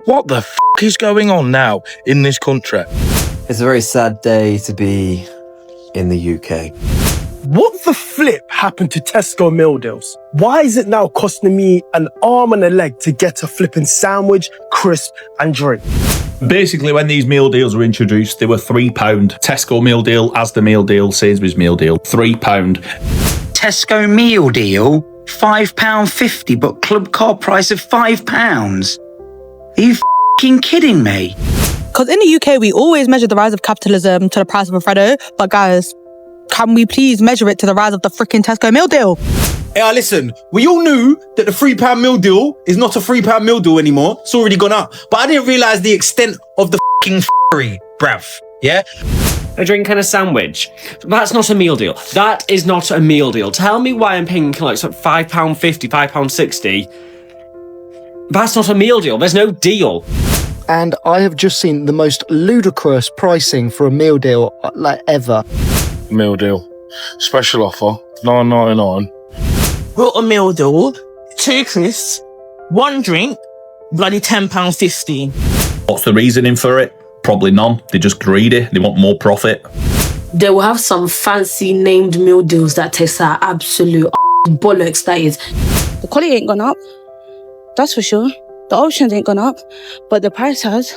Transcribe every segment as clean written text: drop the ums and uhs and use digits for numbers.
What the f*** is going on now in this country? It's a very sad day to be in the UK. What the flip happened to Tesco meal deals? Why is it now costing me an arm and a leg to get a flipping sandwich, crisp and drink? Basically, when these meal deals were introduced, they were £3. Tesco meal deal, Asda meal deal, Sainsbury's meal deal, £3. Tesco meal deal, £5.50, but club card price of £5. Are you f***ing kidding me? Because in the UK, we always measure the rise of capitalism to the price of a Freddo. But guys, can we please measure it to the rise of the freaking Tesco meal deal? Hey, listen, we all knew that the £3 meal deal is not a £3 meal deal anymore. It's already gone up. But I didn't realise the extent of the f***ing f***ery, bruv. Yeah? A drink and a sandwich. That's not a meal deal. That is not a meal deal. Tell me why I'm paying like £5.50, £5.60. That's not a meal deal. There's no deal. And I have just seen the most ludicrous pricing for a meal deal like ever. Meal deal. Special offer, $9.99. Brought a meal deal, 2 crisps, 1 drink, bloody £10.50. What's the reasoning for it? Probably none. They're just greedy. They want more profit. They will have some fancy named meal deals that taste like absolute bollocks, that is. The quality ain't gone up. That's for sure. The options ain't gone up, but the price has.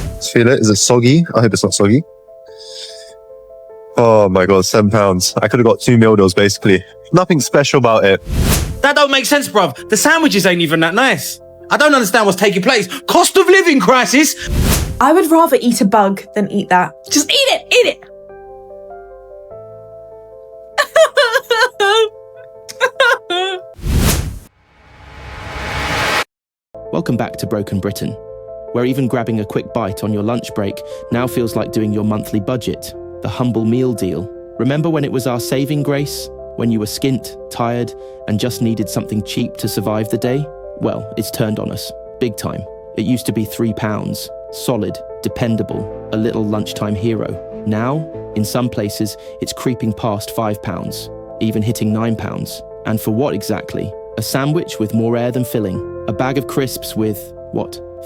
Let's feel it. Is it soggy? I hope it's not soggy. Oh my God, £7. I could have got 2 meal deals, basically. Nothing special about it. That don't make sense, bruv. The sandwiches ain't even that nice. I don't understand what's taking place. Cost of living crisis. I would rather eat a bug than eat that. Just eat it, eat it. Welcome back to Broken Britain, where even grabbing a quick bite on your lunch break now feels like doing your monthly budget, the humble meal deal. Remember when it was our saving grace? When you were skint, tired, and just needed something cheap to survive the day? Well, it's turned on us, big time. It used to be £3, solid, dependable, a little lunchtime hero. Now, in some places, it's creeping past £5, even hitting £9. And for what exactly? A sandwich with more air than filling. A bag of crisps with,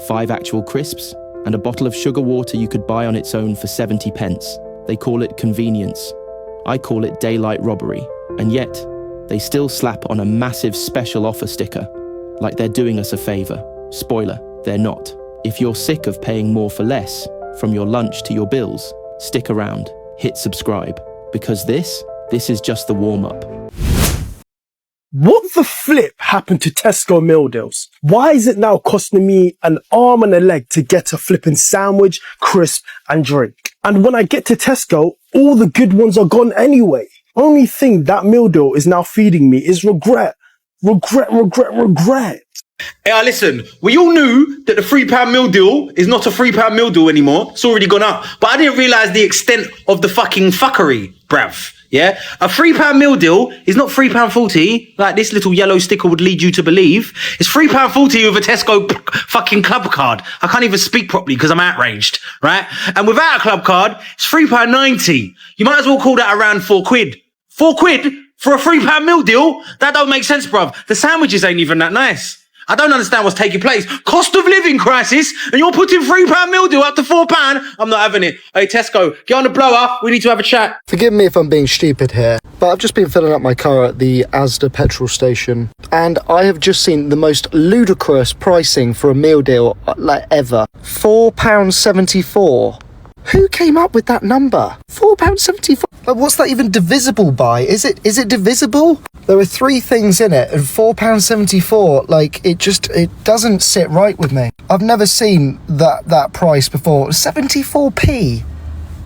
5 actual crisps? And a bottle of sugar water you could buy on its own for 70 pence. They call it convenience. I call it daylight robbery. And yet, they still slap on a massive special offer sticker, like they're doing us a favour. Spoiler, they're not. If you're sick of paying more for less, from your lunch to your bills, stick around, hit subscribe, because this is just the warm-up. What the flip happened to Tesco meal deals? Why is it now costing me an arm and a leg to get a flipping sandwich, crisp and drink? And when I get to Tesco, all the good ones are gone anyway. Only thing that meal deal is now feeding me is regret. Regret. Hey, listen, we all knew that the £3 meal deal is not a £3 meal deal anymore. It's already gone up. But I didn't realise the extent of the fucking fuckery, bruv. Yeah? A £3 meal deal is not £3.40, like this little yellow sticker would lead you to believe. It's £3.40 with a Tesco fucking club card. I can't even speak properly because I'm outraged, right? And without a club card, it's £3.90. You might as well call that around £4. £4 for a £3 meal deal? That don't make sense, bruv. The sandwiches ain't even that nice. I don't understand what's taking place. Cost of living crisis, and you're putting £3 meal deal up to £4? I'm not having it. Hey, Tesco, get on the blower. We need to have a chat. Forgive me if I'm being stupid here, but I've just been filling up my car at the Asda petrol station, and I have just seen the most ludicrous pricing for a meal deal like ever. £4.74. Who came up with that number? £4.74. Like, what's that even divisible by? Is it divisible? There are 3 things in it, and £4.74. Like, it doesn't sit right with me. I've never seen that price before. 74p.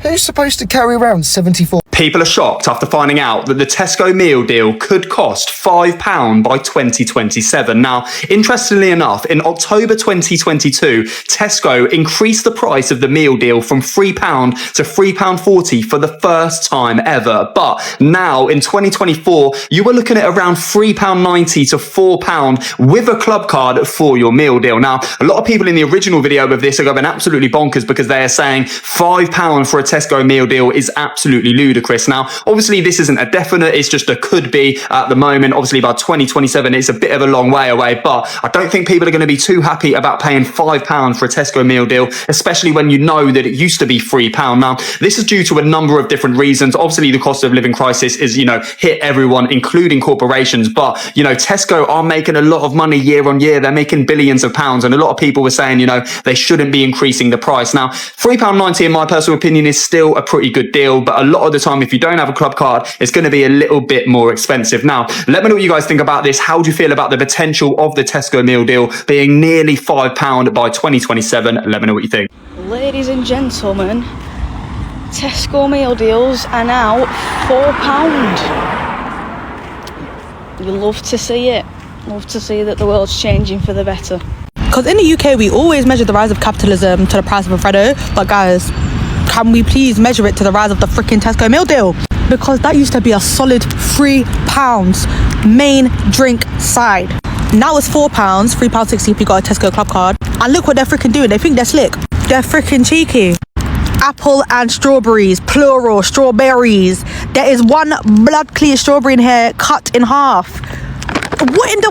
Who's supposed to carry around 74? People are shocked after finding out that the Tesco meal deal could cost £5 by 2027. Now, interestingly enough, in October 2022, Tesco increased the price of the meal deal from £3 to £3.40 for the first time ever. But now, in 2024, you were looking at around £3.90 to £4 with a club card for your meal deal. Now, a lot of people in the original video of this are going absolutely bonkers because they are saying £5 for a Tesco meal deal is absolutely ludicrous. Now, obviously, this isn't a definite, it's just a could be at the moment. Obviously, by 2027, it's a bit of a long way away, but I don't think people are going to be too happy about paying £5 for a Tesco meal deal, especially when you know that it used to be £3. Now, this is due to a number of different reasons. Obviously, the cost of living crisis is, hit everyone, including corporations, but, Tesco are making a lot of money year on year. They're making billions of pounds, and a lot of people were saying, they shouldn't be increasing the price. Now, £3.90 in my personal opinion is still a pretty good deal, but a lot of the time, if you don't have a club card, it's going to be a little bit more expensive. Now, let me know what you guys think about this. How do you feel about the potential of the Tesco meal deal being nearly £5 by 2027? Let me know what you think. Ladies and gentlemen, Tesco meal deals are now £4. You love to see it. Love to see that the world's changing for the better. Because in the UK, we always measure the rise of capitalism to the price of a Freddo. But guys, can we please measure it to the rise of the freaking Tesco meal deal? Because that used to be a solid £3 main drink side. Now it's £4, £3.60 if you got a Tesco club card. And look what they're freaking doing. They think they're slick. They're freaking cheeky. Apple and strawberries, plural, strawberries. There is one blood clear strawberry in here cut in half. What in the...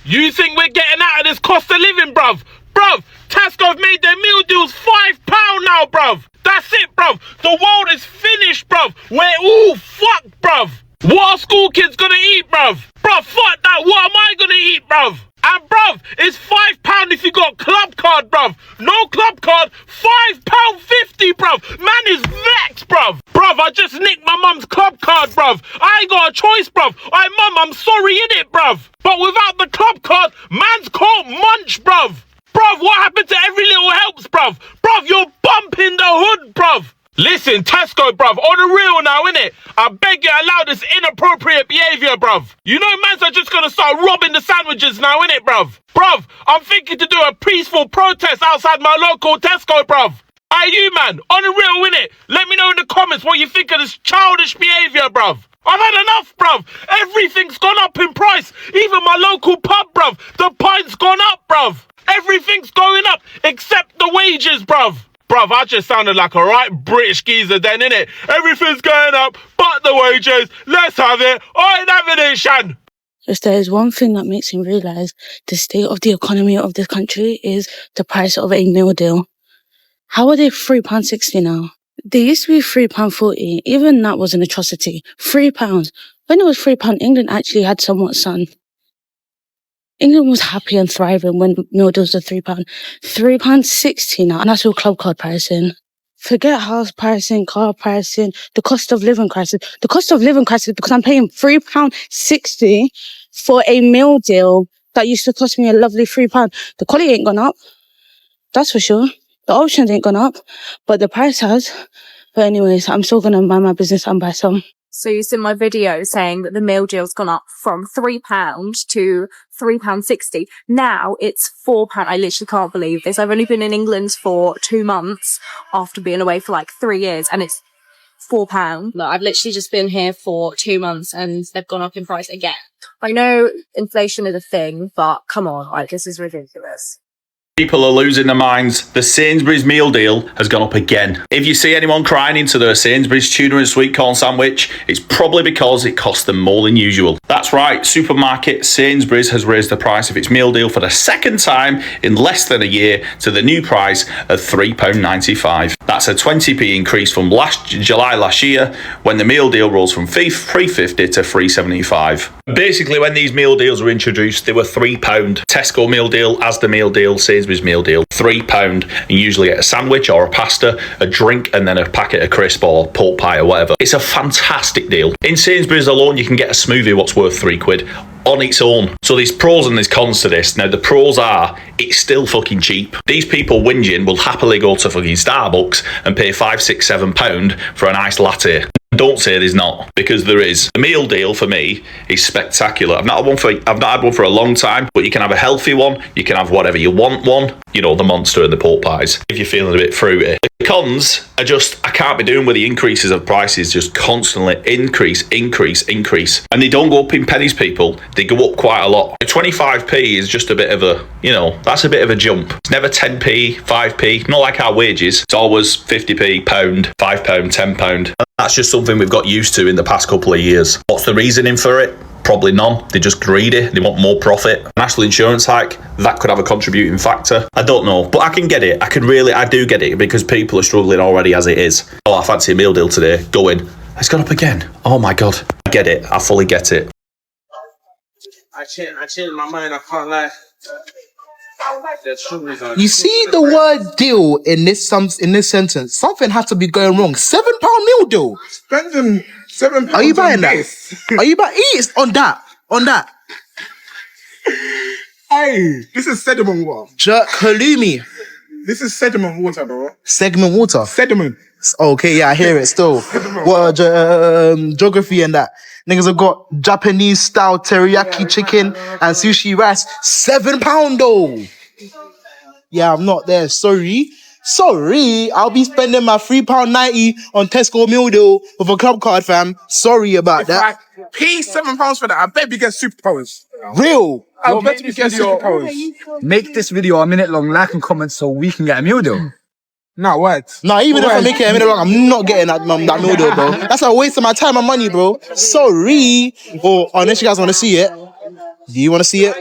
You think we're getting out of this cost of living, bruv? Bruv, Tesco have made their meal deals £5 now, bruv. That's it, bruv. The world is finished, bruv. We're all fucked, bruv. What are school kids gonna eat, bruv? Bruv, fuck that. What am I gonna eat, bruv? And bruv, it's £5 if you got club card, bruv. No club card, £5.50, bruv. Man is vexed, bruv. Bruv, I just nicked my mum's club card, bruv. I ain't got a choice, bruv. Mum, I'm sorry, innit, bruv. But without the club card, man's can't munch, bruv. Bruv, what happened to every little helps, bruv? Bruv, you're bumping the hood, bruv. Listen, Tesco, bruv, on the real now, innit? I beg you allow this inappropriate behaviour, bruv. You know mans are just gonna start robbing the sandwiches now, innit, bruv? Bruv, I'm thinking to do a peaceful protest outside my local Tesco, bruv. Aye, you, man, on the real, innit? Let me know in the comments what you think of this childish behaviour, bruv. I've had enough, bruv. Everything's gone up in price. Even my local pub, bruv. The pint's gone up, bruv. Everything's going up except the wages, bruv. Bruv, I just sounded like a right British geezer then, innit? Everything's going up, but the wages. Let's have it. I ain't having it, Shan. If there is one thing that makes me realise the state of the economy of this country is the price of a meal deal. How are they £3.60 now? They used to be £3.40. Even that was an atrocity. £3. When it was £3, England actually had somewhat sun. England was happy and thriving when meal deals were £3. £3.60 now, and that's all club card pricing. Forget house pricing, car pricing, the cost of living crisis. The cost of living crisis because I'm paying £3.60 for a meal deal that used to cost me a lovely £3. The quality ain't gone up. That's for sure. The options ain't gone up, but the price has. But anyways, I'm still gonna mind my business and buy some. So you see my video saying that the meal deal's gone up from £3 to £3.60. Now it's £4. I literally can't believe this. I've only been in England for 2 months after being away for like 3 years, and it's £4. No, I've literally just been here for 2 months and they've gone up in price again. I know inflation is a thing, but come on, like, this is ridiculous. People are losing their minds. The Sainsbury's meal deal has gone up again. If you see anyone crying into their Sainsbury's tuna and sweet corn sandwich, it's probably because it costs them more than usual. That's right, supermarket Sainsbury's has raised the price of its meal deal for the second time in less than a year to the new price of £3.95. That's a 20p increase from July last year, when the meal deal rose from £3.50 to £3.75. Basically, when these meal deals were introduced, they were £3. Tesco meal deal, Asda meal deal, Sainsbury's meal deal, £3, and you usually get a sandwich or a pasta, a drink, and then a packet of crisp or pork pie or whatever. It's a fantastic deal. In Sainsbury's alone, you can get a smoothie what's worth £3 on its own. So there's pros and there's cons to this. Now the pros are, it's still fucking cheap. These people whinging will happily go to fucking Starbucks and pay £5, £6, £7 for an iced latte. Don't say there's not, because there is. The meal deal for me is spectacular. I've not had one for a long time, but you can have a healthy one, you can have whatever you want one, you know, the monster and the pork pies, if you're feeling a bit fruity. Cons are just, I can't be doing with the increases of prices, just constantly increase. And they don't go up in pennies, people. They go up quite a lot. 25p is just a bit of a, you know, that's a bit of a jump. It's never 10p, 5p, not like our wages. It's always 50p, £1, £5, £10. And that's just something we've got used to in the past couple of years. What's the reasoning for it? Probably none. They're just greedy. They want more profit. National insurance hike, that could have a contributing factor. I don't know, but I can get it. I do get it because people are struggling already as it is. Oh, I fancy a meal deal today. Go in. It's gone up again. Oh my God. I get it. I fully get it. I changed my mind. I can't lie. You see the word deal in this sentence. Something has to be going wrong. £7 meal deal. Spending £7. Are you buying that? Are you buying it? On that. Hey, this is sediment water. Jerk halloumi. This is sediment water, bro. Segment water. Sediment. Okay, yeah, I hear it still. What geography and that. Niggas have got Japanese style teriyaki chicken and sushi rice. £7 though. Yeah, I'm not there. Sorry. I'll be spending my £3.90 on Tesco meal deal with a club card, fam. Sorry about that. If I pay £7 for that, I bet we get superpowers. Real. I bet we get superpowers. Make this video a minute long, like and comment so we can get a meal deal. Nah, what? Nah, even if I make it a minute long, I'm not getting that meal deal, bro. That's a waste of my time and money, bro. Sorry. Or unless you guys want to see it. Do you want to see it?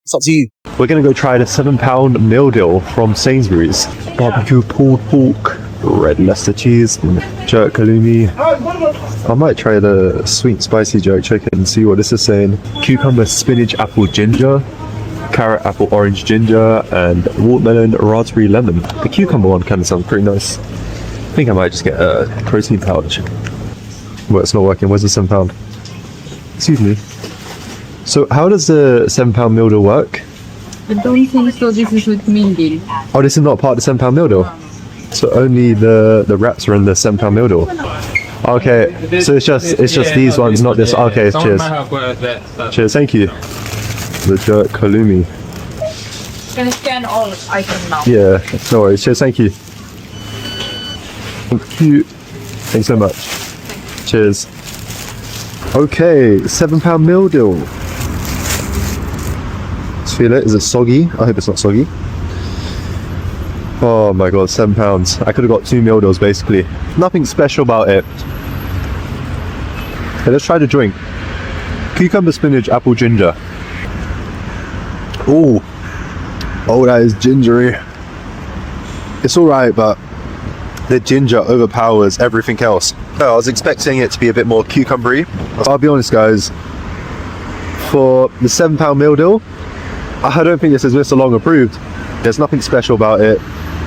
It's up to you. We're going to go try the £7 meal deal from Sainsbury's. Barbecue pulled pork, red Leicester cheese, jerk halloumi. I might try the sweet spicy jerk chicken and see what this is saying. Cucumber, spinach, apple, ginger. Carrot, apple, orange, ginger, and watermelon, raspberry, lemon. The cucumber one kind of sounds pretty nice. I think I might just get a protein pouch. Well, it's not working. Where's the £7? Excuse me. So how does the £7 meal deal work? I don't think so. This is with meal deal. Oh, this is not part of the £7 meal deal? So only the wraps are in the £7 meal deal? Okay, so it's just these ones, not this. Okay, cheers. Cheers, thank you. The jerk halloumi. Can I scan all items now? Yeah, no worries. Cheers, thank you. Thank you. Thanks so much. Cheers. Okay, £7 meal deal. Let's feel it. Is it soggy? I hope it's not soggy. Oh my God, £7. I could have got 2 meal deals basically. Nothing special about it. Okay, let's try the drink. Cucumber, spinach, apple, ginger. Oh, that is gingery. It's alright, but the ginger overpowers everything else. I was expecting it to be a bit more cucumbery. I'll be honest, guys. For the £7 meal deal, I don't think this is Mr. Long approved. There's nothing special about it.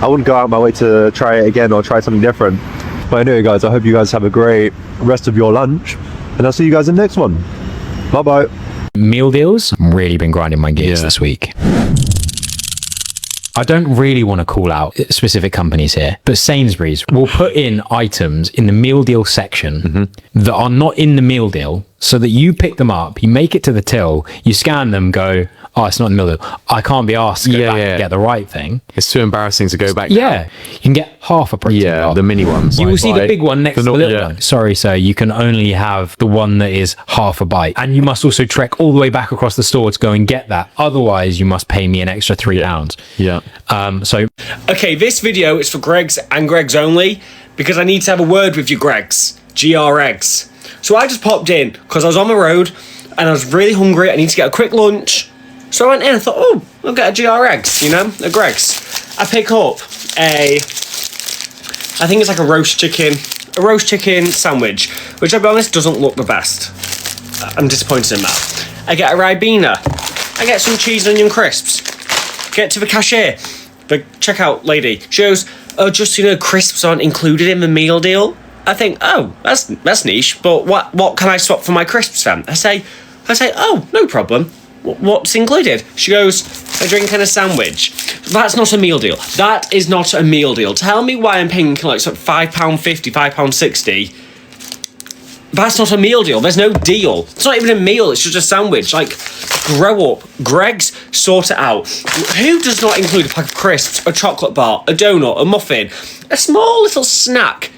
I wouldn't go out my way to try it again or try something different. But anyway, guys, I hope you guys have a great rest of your lunch, and I'll see you guys in the next one. Bye bye. Meal deals, really been grinding my gears this week. I don't really want to call out specific companies here, but Sainsbury's will put in items in the meal deal section that are not in the meal deal, so that you pick them up, you make it to the till, you scan them, go, oh, it's not in the meal deal. I can't be asked to go back and get the right thing. It's too embarrassing to go back. Yeah, you can get half a protein bar. The mini ones. You will see the big one next to the little one. Sorry, sir, you can only have the one that is half a bite. And you must also trek all the way back across the store to go and get that. Otherwise, you must pay me an extra £3. Yeah. Okay, this video is for Greggs and Greggs only, because I need to have a word with you, Greggs. GREGS. So I just popped in because I was on the road and I was really hungry. I need to get a quick lunch. So I went in and thought, oh, I'll get a GREGS, you know, a Greggs. I pick up I think it's like a roast chicken sandwich, which I'll be honest, doesn't look the best. I'm disappointed in that. I get a Ribena. I get some cheese and onion crisps. Get to the cashier. The checkout lady. She goes, oh, just so you know, crisps aren't included in the meal deal. I think, oh, that's niche, but what can I swap for my crisps then? I say, oh, no problem. What's included? She goes, a drink and a sandwich. That's not a meal deal. That is not a meal deal. Tell me why I'm paying like £5.50, £5.60 That's not a meal deal. There's no deal. It's not even a meal. It's just a sandwich. Like, grow up. Greggs, sort it out. Who does not include a pack of crisps, a chocolate bar, a donut, a muffin, a small little snack,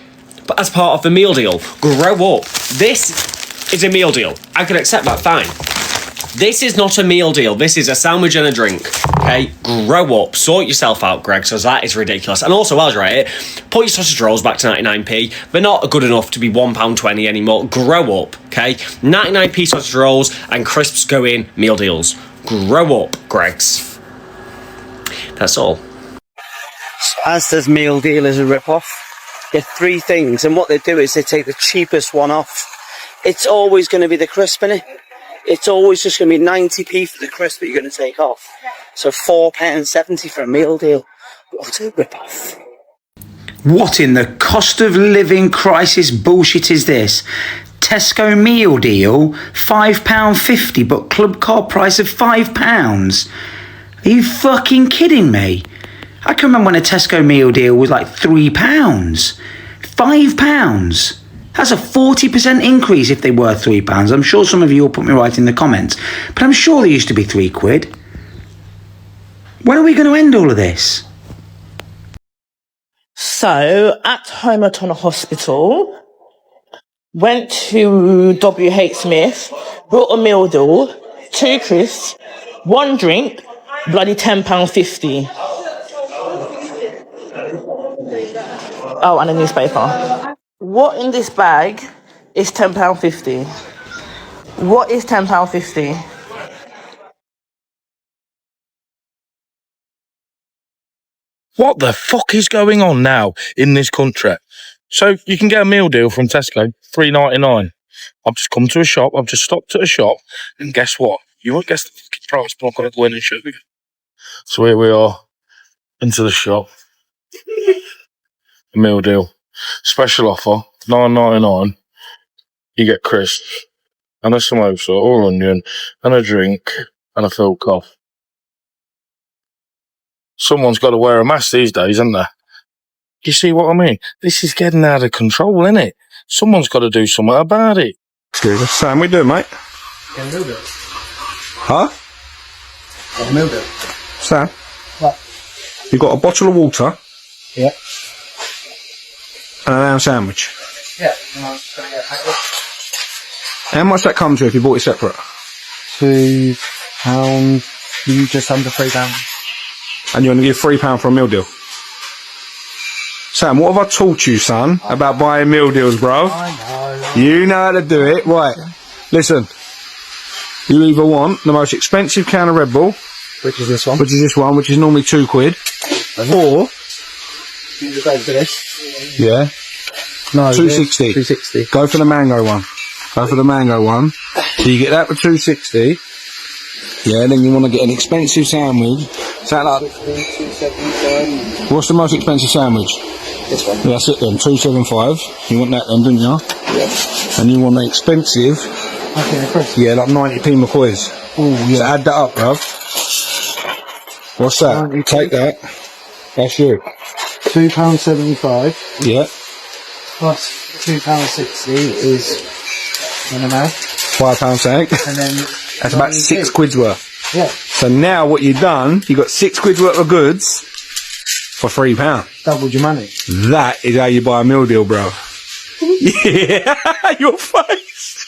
but as part of the meal deal? Grow up. This is a meal deal. I can accept that, fine. This is not a meal deal. This is a sandwich and a drink. Okay? Grow up. Sort yourself out, Greg, because that is ridiculous. And also, while you're at it, put your sausage rolls back to 99p. They're not good enough to be £1.20 anymore. Grow up, okay? 99p sausage rolls and crisps go in meal deals. Grow up, Greggs. That's all. Asda's meal deal is a rip-off. Get 3 things, and what they do is they take the cheapest one off. It's always going to be the crisp, innit? It's always just going to be 90p for the crisp that you're going to take off. So £4.70 for a meal deal. What a rip-off. What in the cost of living crisis bullshit is this? Tesco meal deal, £5.50, but club card price of £5. Are you fucking kidding me? I can remember when a Tesco meal deal was like £3. £5. That's a 40% increase if they were £3. I'm sure some of you will put me right in the comments, but I'm sure they used to be £3. When are we going to end all of this? So, at Homerton Hospital, went to WH Smith, brought a meal deal, 2 crisps, 1 drink, bloody £10.50. Oh, and a newspaper. What in this bag is £10.50? What is £10.50? What the fuck is going on now in this country? So you can get a meal deal from Tesco, $3.99. I've just come to a shop, I've just stopped at a shop, and guess what? You won't guess the fucking price, but I'm going to go in and show you. So here we are, into the shop. A meal deal. Special offer, $9.99. You get crisps, and a samosa, or onion, and a drink, and a filled cough. Someone's got to wear a mask these days, hasn't there? You see what I mean? This is getting out of control, isn't it? Someone's got to do something about it. Excuse us. Sam, we doing, mate? Get a meal deal. Huh? Get a meal deal. Sam? What? You got a bottle of water Yeah. and a lamb sandwich. Yeah. How much that come to if you bought it separate? £2, just under £3. And you want to give £3 for a meal deal? Sam, what have I taught you, son, about buying meal deals, bro? I know. You know how to do it. Right. Listen. You either want the most expensive can of Red Bull, Which is this one? which is normally £2, or You just go for this. yeah, No. £2.60. £2.60. Go for the mango one. Go for the mango one. So you get that for £2.60. Yeah, then you want to get an expensive sandwich. Is that like, what's the most expensive sandwich? This one. Yeah, that's it then, $2.75. You want that then, didn't you? Yeah. And you want the expensive, Okay, crisp. yeah, like 90p McCoys. Oh, So yeah. add that up, bruv. What's that? 90p. Take that. That's you. £2.75 Yeah. plus £2.60 is, I don't know. £5 something. And then That's about 6 quid's worth. Yeah. So now what you've done, you got 6 quid's worth of goods for £3. Doubled your money. That is how you buy a meal deal, bro. Yeah, your face.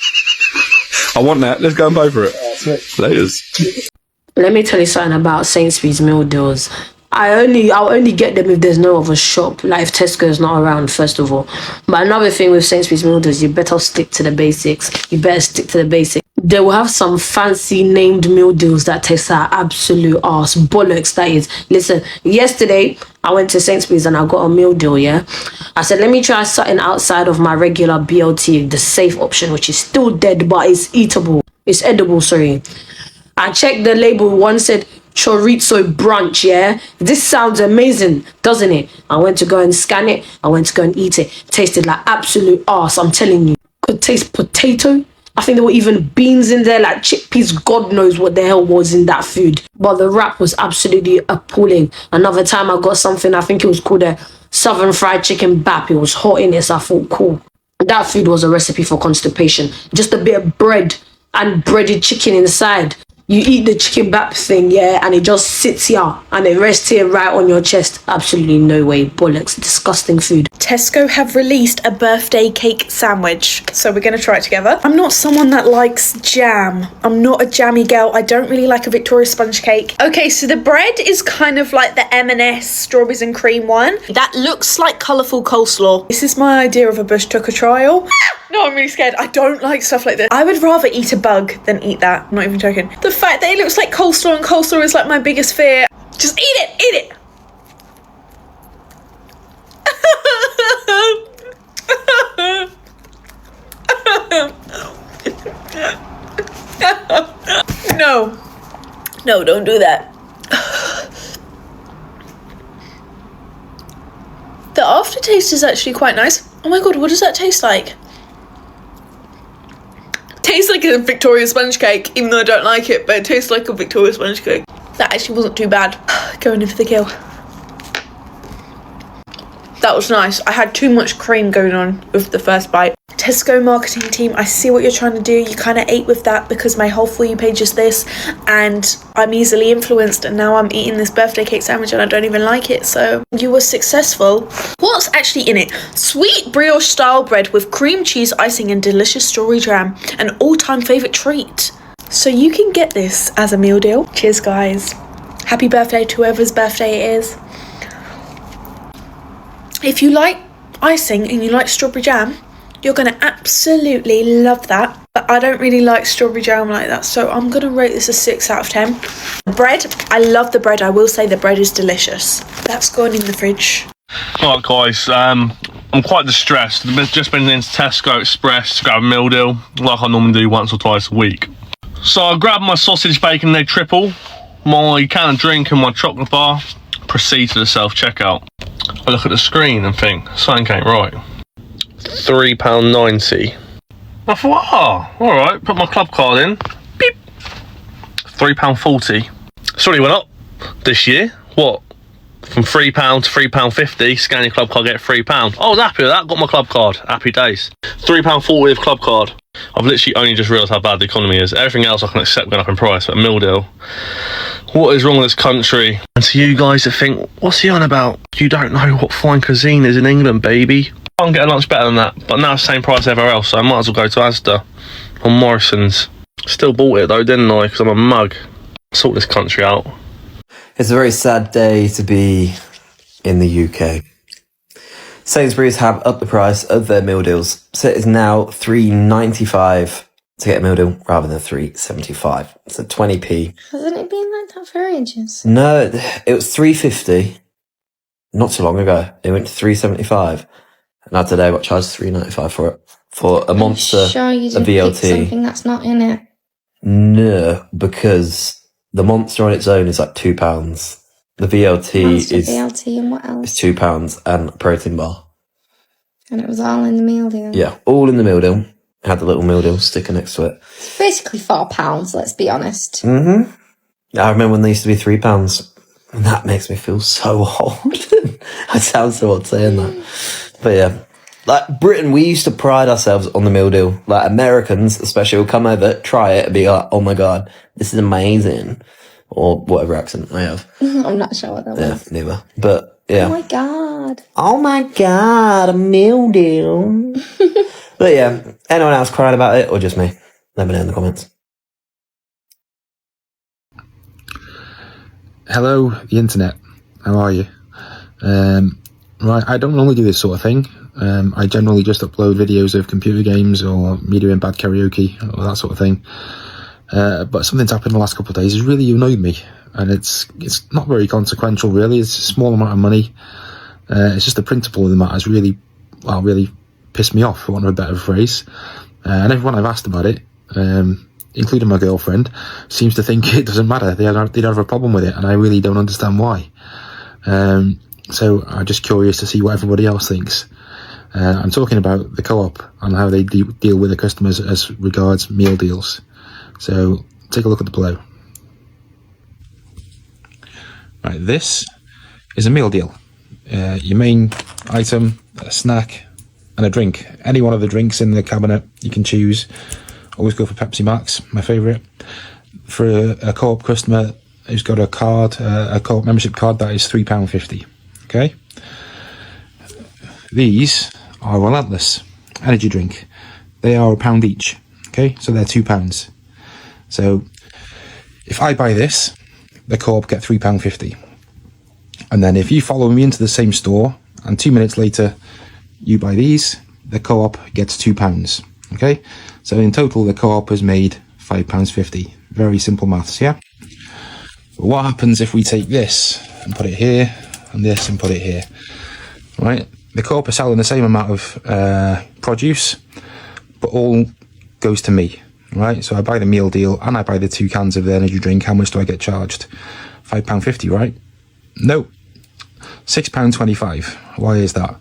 I want that. Let's go and pay for it. Laters. Let me tell you something about Sainsbury's meal deals. I'll only get them if there's no other shop, like if Tesco is not around, first of all. But another thing with Sainsbury's meal deals, you better stick to the basics. You better stick to the basics. They will have some fancy named meal deals that taste like absolute arse bollocks, that is. Listen, yesterday I went to Sainsbury's and I got a meal deal, yeah? I said, let me try something outside of my regular BLT, the safe option, which is still dead, but it's eatable. It's edible, sorry. I checked the label, one said chorizo brunch, yeah? This sounds amazing, doesn't it? I went to go and scan it, I went to go and eat it. Tasted like absolute arse, I'm telling you. Could taste potato. I think there were even beans in there, like chickpeas. God knows what the hell was in that food. But the wrap was absolutely appalling. Another time I got something, I think it was called a Southern Fried Chicken Bap. It was hot in it, so I thought, cool. that food was a recipe for constipation. Just a bit of bread and breaded chicken inside. You eat the chicken bap thing, yeah, and it just sits here and it rests here right on your chest. Absolutely no way. Bollocks. Disgusting food. Tesco have released a birthday cake sandwich, so we're going to try it together. I'm not someone that likes jam. I'm not a jammy girl. I don't really like a Victoria sponge cake. Okay, so the bread is kind of like the M&S strawberries and cream one. That looks like colourful coleslaw. This is my idea of a bush tucker trial. No, I'm really scared. I don't like stuff like this. I would rather eat a bug than eat that. I'm not even joking. The fact that it looks like coleslaw and coleslaw is like my biggest fear. Just eat it, eat it. No. No, don't do that. The aftertaste is actually quite nice. Oh my god, what does that taste like? Tastes like a Victoria sponge cake, even though I don't like it, but it tastes like a Victoria sponge cake. That actually wasn't too bad. Going in for the kill. That was nice. I had too much cream going on with the first bite. Tesco marketing team, I see what you're trying to do. You kind of ate with that because my whole For You page is this, and I'm easily influenced, and now I'm eating this birthday cake sandwich and I don't even like it, so you were successful. What's actually in it? Sweet brioche style bread with cream cheese icing and delicious strawberry jam, an all-time favourite treat. So you can get this as a meal deal. Cheers, guys. Happy birthday to whoever's birthday it is. If you like icing and you like strawberry jam, you're going to absolutely love that. But I don't really like strawberry jam like that, so I'm going to rate this a 6 out of 10. Bread, I love the bread. I will say the bread is delicious. That's gone in the fridge. Alright guys, I'm quite distressed. I've just been into Tesco Express to grab a meal deal, like I normally do once or twice a week. So I grabbed my sausage, bacon and egg triple, my can of drink and my chocolate bar, proceed to the self-checkout. I look at the screen and think, something ain't right. £3.90. I thought, alright, put my club card in. Beep. £3.40. It's already went up this year. What? From £3 to £3.50. Scan your club card, get £3. I was happy with that, got my club card. Happy days. £3.40 of club card. I've literally only just realised how bad the economy is. Everything else I can accept going up in price, but a meal deal. What is wrong with this country? And to you guys that think, what's he on about? You don't know what fine cuisine is in England, baby. I can get a lunch better than that, but now it's the same price everywhere else, so I might as well go to Asda or Morrison's. Still bought it though, didn't I? Because I'm a mug. Sort this country out. It's a very sad day to be in the UK. Sainsbury's have upped the price of their meal deals, so it is now £3.95 to get a meal deal rather than £3.75. So 20p. Hasn't it been like that for ages? No, it was £3.50 not too long ago. It went to £3.75. And now today, what charges £3.95 for it? For a monster, Sure, you a didn't pick VLT. something that's not in it. No, because the monster on its own is like £2. The VLT Monster is BLT and what else? £2 and a protein bar. And it was all in the meal deal. Yeah, all in the meal deal. Had the little meal deal sticker next to it. It's basically £4, let's be honest. Mm-hmm. I remember when they used to be £3. And that makes me feel so old. I sound so odd saying that. But yeah, like Britain, we used to pride ourselves on the meal deal. Like Americans, especially, will come over, try it, and be like, "Oh my god, this is amazing," or whatever accent I have. I'm not sure what that was. Yeah, neither. But yeah. Oh my god. Oh my god, a meal deal. But yeah, anyone else crying about it, or just me? Let me know in the comments. Hello, the internet. How are you? Right, I don't normally do this sort of thing. I generally just upload videos of computer games or me doing bad karaoke or that sort of thing. But something's happened the last couple of days. It's really annoyed me, and it's not very consequential really. It's a small amount of money. It's just the principle of the matter has really pissed me off, for want of a better phrase. And everyone I've asked about it, including my girlfriend, seems to think it doesn't matter. They don't have a problem with it, and I really don't understand why. So I'm just curious to see what everybody else thinks. I'm talking about the Co-op and how they deal with the customers as regards meal deals. So take a look at the below. Right, this is a meal deal. Your main item, a snack, and a drink. Any one of the drinks in the cabinet you can choose. Always go for Pepsi Max, my favourite. For a Co-op customer who's got a card, a Co-op membership card, that is £3.50. Okay. These are Relentless energy drink. They are £1 each. Okay, so they're £2. So if I buy this, the Co-op get £3.50. And then if you follow me into the same store and 2 minutes later you buy these, the Co-op gets £2. Okay, so in total the Co-op has made £5.50. Very simple maths, yeah? But what happens if we take this and put it here, and this and put it here? Right, the Co-op are selling the same amount of produce, but all goes to me, right? So I buy the meal deal and I buy the 2 cans of the energy drink. How much do I get charged? £5.50, right? No, £6.25. Why is that?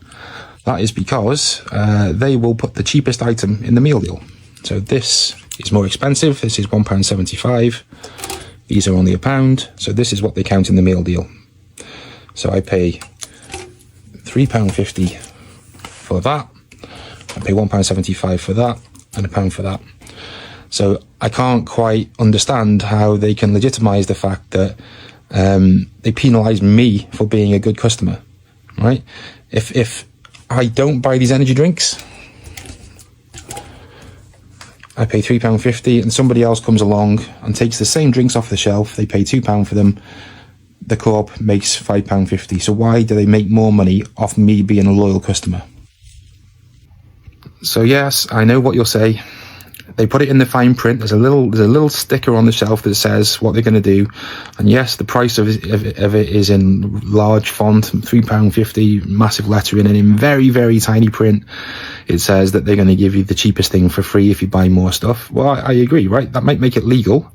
That is because they will put the cheapest item in the meal deal. So this is more expensive. This is £1.75. These are only £1. So this is what they count in the meal deal. So I pay £3.50 for that. I pay £1.75 for that, and £1 for that. So I can't quite understand how they can legitimise the fact that they penalise me for being a good customer, right? If I don't buy these energy drinks, I pay £3.50, and somebody else comes along and takes the same drinks off the shelf. They pay £2 for them. The Co-op makes £5.50. So why do they make more money off me being a loyal customer? So yes, I know what you'll say. They put it in the fine print. There's a little sticker on the shelf that says what they're going to do. And yes, the price of it is in large font, £3.50, massive lettering, and in very, very tiny print, it says that they're going to give you the cheapest thing for free if you buy more stuff. Well, I agree, right? That might make it legal.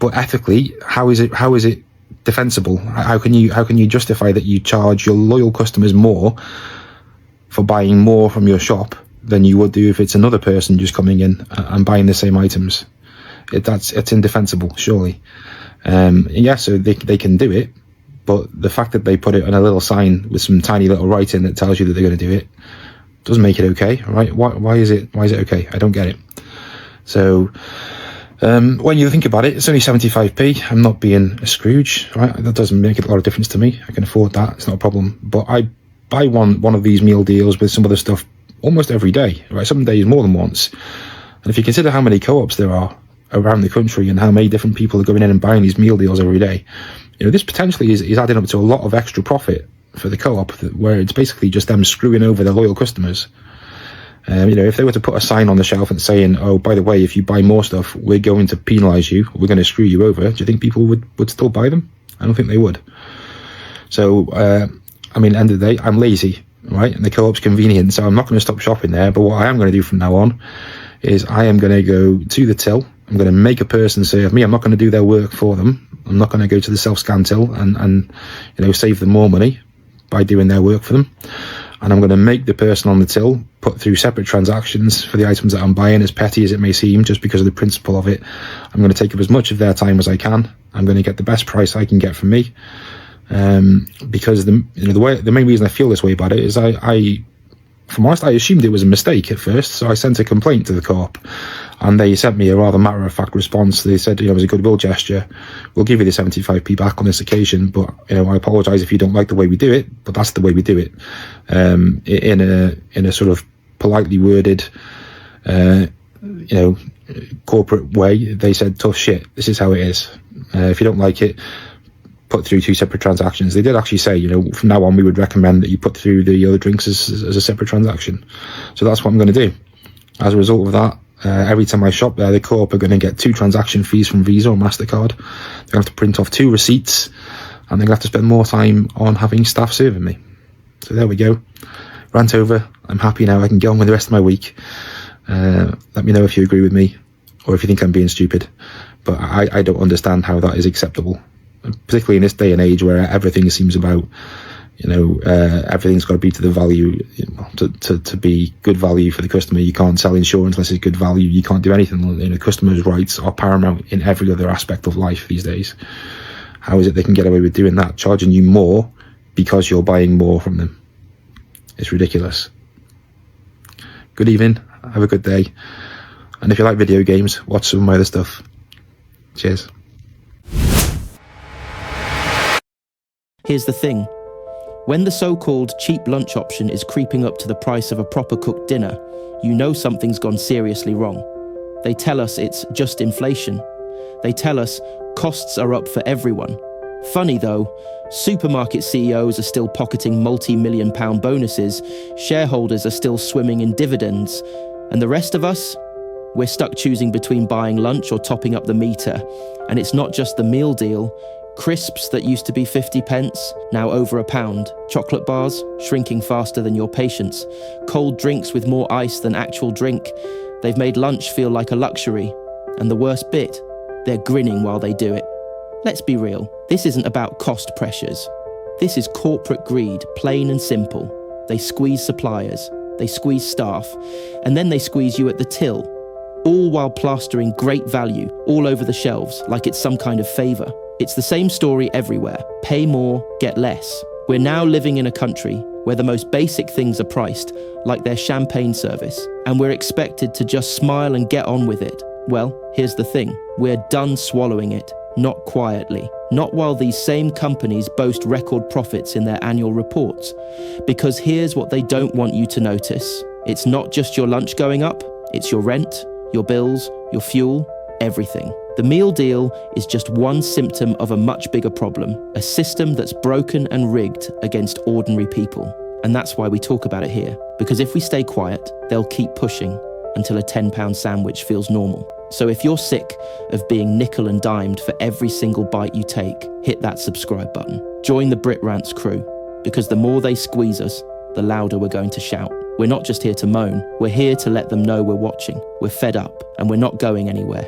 But ethically, how is it defensible? How can you justify that you charge your loyal customers more for buying more from your shop than you would do if it's another person just coming in and buying the same items? It's indefensible, surely. Yeah, so they can do it, but the fact that they put it on a little sign with some tiny little writing that tells you that they're going to do it doesn't make it okay, right? Why is it okay? I don't get it. So when you think about it, it's only 75p. I'm not being a Scrooge, right? That doesn't make a lot of difference to me. I can afford that. It's not a problem. But I buy one of these meal deals with some other stuff almost every day, right? Some days more than once. And if you consider how many Co-ops there are around the country and how many different people are going in and buying these meal deals every day, this potentially is adding up to a lot of extra profit for the Co-op, where it's basically just them screwing over their loyal customers. If they were to put a sign on the shelf and saying, oh, by the way, if you buy more stuff, we're going to penalise you, we're going to screw you over, do you think people would still buy them? I don't think they would. So, at the end of the day, I'm lazy, right? And the Co-op's convenient, so I'm not going to stop shopping there. But what I am going to do from now on is I am going to go to the till. I'm going to make a person serve me. I'm not going to do their work for them. I'm not going to go to the self-scan till and save them more money by doing their work for them. And I'm going to make the person on the till put through separate transactions for the items that I'm buying, as petty as it may seem, just because of the principle of it. I'm going to take up as much of their time as I can. I'm going to get the best price I can get from me. Because the main reason I feel this way about it is if I'm honest, I assumed it was a mistake at first, so I sent a complaint to the Co-op, and they sent me a rather matter-of-fact response. They said, it was a goodwill gesture. We'll give you the 75p back on this occasion, but I apologise if you don't like the way we do it, but that's the way we do it. In a sort of politely worded, corporate way, they said, tough shit, this is how it is. If you don't like it, put through 2 separate transactions. They did actually say, from now on we would recommend that you put through the other drinks as a separate transaction. So that's what I'm going to do. As a result of that, every time I shop there, the Co-op are going to get 2 transaction fees from Visa or MasterCard. They're going to have to print off 2 receipts, and they're going to have to spend more time on having staff serving me. So there we go. Rant over. I'm happy now. I can get on with the rest of my week. Let me know if you agree with me or if you think I'm being stupid. But I don't understand how that is acceptable, particularly in this day and age where everything seems about, everything's got to be to the value, to be good value for the customer. You can't sell insurance unless it's good value. You can't do anything. Customers' rights are paramount in every other aspect of life these days. How is it they can get away with doing that, charging you more because you're buying more from them? It's ridiculous. Good evening, have a good day. And if you like video games, watch some of my other stuff. Cheers. Here's the thing. When the so-called cheap lunch option is creeping up to the price of a proper cooked dinner, you know something's gone seriously wrong. They tell us it's just inflation. They tell us costs are up for everyone. Funny though, supermarket CEOs are still pocketing multi-million-pound bonuses, shareholders are still swimming in dividends, and the rest of us? We're stuck choosing between buying lunch or topping up the meter. And it's not just the meal deal. Crisps that used to be 50 pence, now over £1. Chocolate bars, shrinking faster than your patience. Cold drinks with more ice than actual drink. They've made lunch feel like a luxury. And the worst bit, they're grinning while they do it. Let's be real, this isn't about cost pressures. This is corporate greed, plain and simple. They squeeze suppliers, they squeeze staff, and then they squeeze you at the till. All while plastering great value all over the shelves like it's some kind of favour. It's the same story everywhere. Pay more, get less. We're now living in a country where the most basic things are priced, like their champagne service, and we're expected to just smile and get on with it. Well, here's the thing. We're done swallowing it, not quietly. Not while these same companies boast record profits in their annual reports. Because here's what they don't want you to notice. It's not just your lunch going up, it's your rent, your bills, your fuel, everything. The meal deal is just one symptom of a much bigger problem, a system that's broken and rigged against ordinary people. And that's why we talk about it here, because if we stay quiet, they'll keep pushing until a £10 sandwich feels normal. So if you're sick of being nickel and dimed for every single bite you take, hit that subscribe button. Join the Brit Rants crew, because the more they squeeze us, the louder we're going to shout. We're not just here to moan, we're here to let them know we're watching. We're fed up, and we're not going anywhere.